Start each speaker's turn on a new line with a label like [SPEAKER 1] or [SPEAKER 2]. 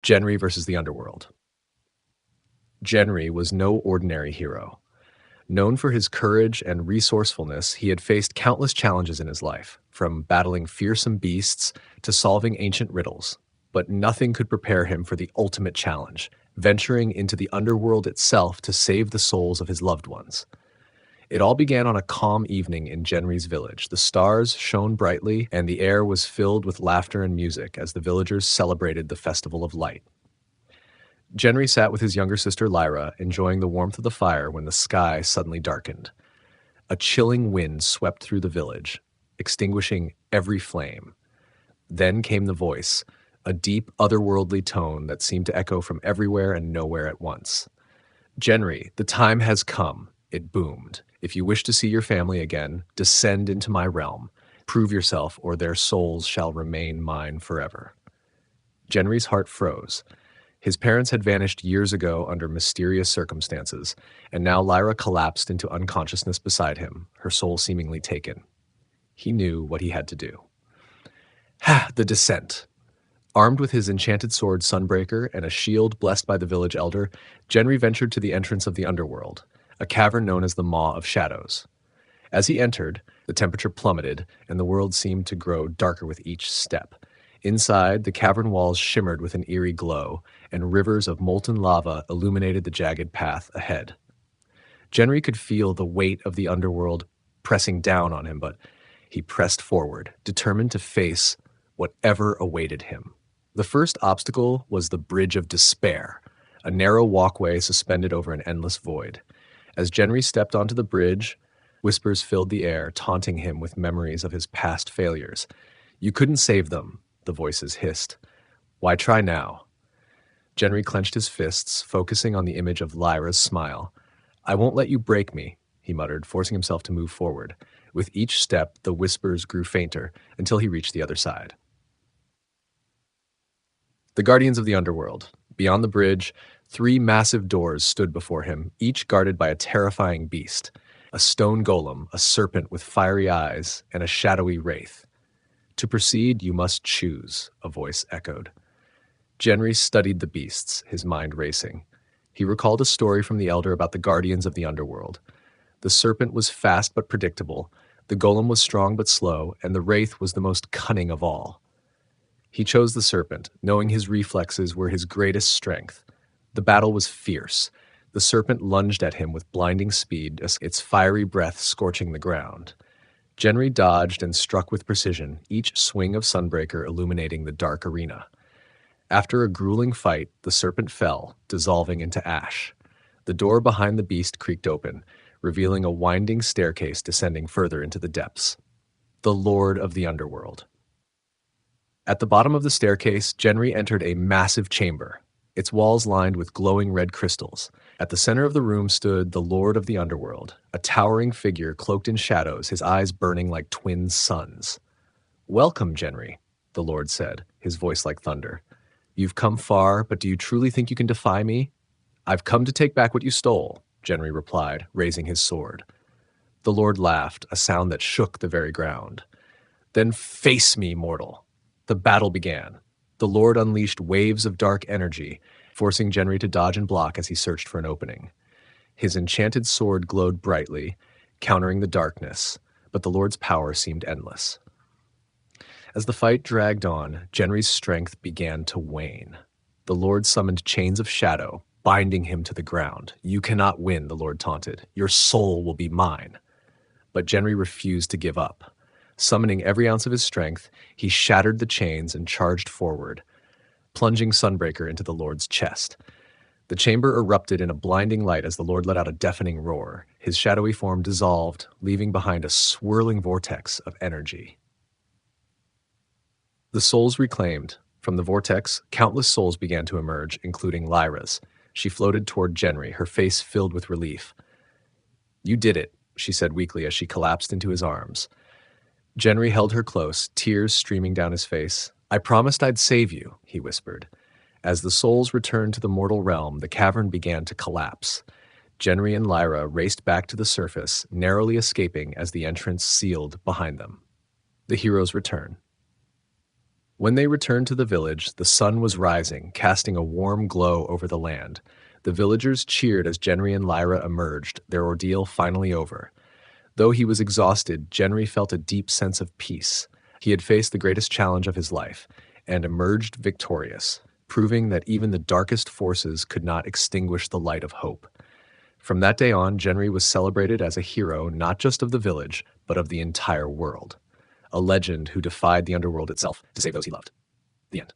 [SPEAKER 1] Jenrry versus the underworld. Jenrry was no ordinary hero. Known for his courage and resourcefulness, he had faced countless challenges in his life, from battling fearsome beasts to solving ancient riddles. But nothing could prepare him for the ultimate challenge, venturing into the underworld itself to save the souls of his loved ones. It all began on a calm evening in Jenrry's village. The stars shone brightly, and the air was filled with laughter and music as the villagers celebrated the Festival of Light. Jenrry sat with his younger sister Lyra, enjoying the warmth of the fire when the sky suddenly darkened. A chilling wind swept through the village, extinguishing every flame. Then came the voice, a deep, otherworldly tone that seemed to echo from everywhere and nowhere at once. "Jenrry, the time has come," it boomed. "If you wish to see your family again, descend into my realm. Prove yourself, or their souls shall remain mine forever." Jenrry's heart froze. His parents had vanished years ago under mysterious circumstances, and now Lyra collapsed into unconsciousness beside him, her soul seemingly taken. He knew what he had to do. The descent. Armed with his enchanted sword Sunbreaker and a shield blessed by the village elder, Jenrry ventured to the entrance of the underworld, a cavern known as the Maw of Shadows. As he entered, the temperature plummeted, and the world seemed to grow darker with each step. Inside, the cavern walls shimmered with an eerie glow, and rivers of molten lava illuminated the jagged path ahead. Jenrry could feel the weight of the underworld pressing down on him, but he pressed forward, determined to face whatever awaited him. The first obstacle was the Bridge of Despair, a narrow walkway suspended over an endless void. As Jenrry stepped onto the bridge, whispers filled the air, taunting him with memories of his past failures. "You couldn't save them," the voices hissed. "Why try now?" Jenrry clenched his fists, focusing on the image of Lyra's smile. "I won't let you break me," he muttered, forcing himself to move forward. With each step, the whispers grew fainter until he reached the other side. The Guardians of the Underworld. Beyond the bridge, 3 massive doors stood before him, each guarded by a terrifying beast. A stone golem, a serpent with fiery eyes, and a shadowy wraith. "To proceed, you must choose," a voice echoed. Jenrry studied the beasts, his mind racing. He recalled a story from the elder about the Guardians of the Underworld. The serpent was fast but predictable, the golem was strong but slow, and the wraith was the most cunning of all. He chose the serpent, knowing his reflexes were his greatest strength. The battle was fierce. The serpent lunged at him with blinding speed, its fiery breath scorching the ground. Jenrry dodged and struck with precision, each swing of Sunbreaker illuminating the dark arena. After a grueling fight, the serpent fell, dissolving into ash. The door behind the beast creaked open, revealing a winding staircase descending further into the depths. The Lord of the Underworld. At the bottom of the staircase, Jenrry entered a massive chamber, its walls lined with glowing red crystals. At the center of the room stood the Lord of the Underworld, a towering figure cloaked in shadows, his eyes burning like twin suns. "Welcome, Jenrry," the Lord said, his voice like thunder. "You've come far, but do you truly think you can defy me?" "I've come to take back what you stole," Jenrry replied, raising his sword. The Lord laughed, a sound that shook the very ground. "Then face me, mortal." The battle began. The Lord unleashed waves of dark energy, forcing Jenrry to dodge and block as he searched for an opening. His enchanted sword glowed brightly, countering the darkness, but the Lord's power seemed endless. As the fight dragged on, Jenrry's strength began to wane. The Lord summoned chains of shadow, binding him to the ground. "You cannot win," the Lord taunted. "Your soul will be mine." But Jenrry refused to give up. Summoning every ounce of his strength, he shattered the chains and charged forward, plunging Sunbreaker into the Lord's chest. The chamber erupted in a blinding light as the Lord let out a deafening roar. His shadowy form dissolved, leaving behind a swirling vortex of energy. The souls reclaimed. From the vortex, countless souls began to emerge, including Lyra's. She floated toward Jenrry, her face filled with relief. "You did it," she said weakly as she collapsed into his arms. Jenrry held her close, tears streaming down his face. "I promised I'd save you," he whispered. As the souls returned to the mortal realm, the cavern began to collapse. Jenrry and Lyra raced back to the surface, narrowly escaping as the entrance sealed behind them. The hero's return. When they returned to the village, the sun was rising, casting a warm glow over the land. The villagers cheered as Jenrry and Lyra emerged, their ordeal finally over. Though he was exhausted, Jenrry felt a deep sense of peace. He had faced the greatest challenge of his life and emerged victorious, proving that even the darkest forces could not extinguish the light of hope. From that day on, Jenrry was celebrated as a hero not just of the village, but of the entire world. A legend who defied the underworld itself to save those he loved. The end.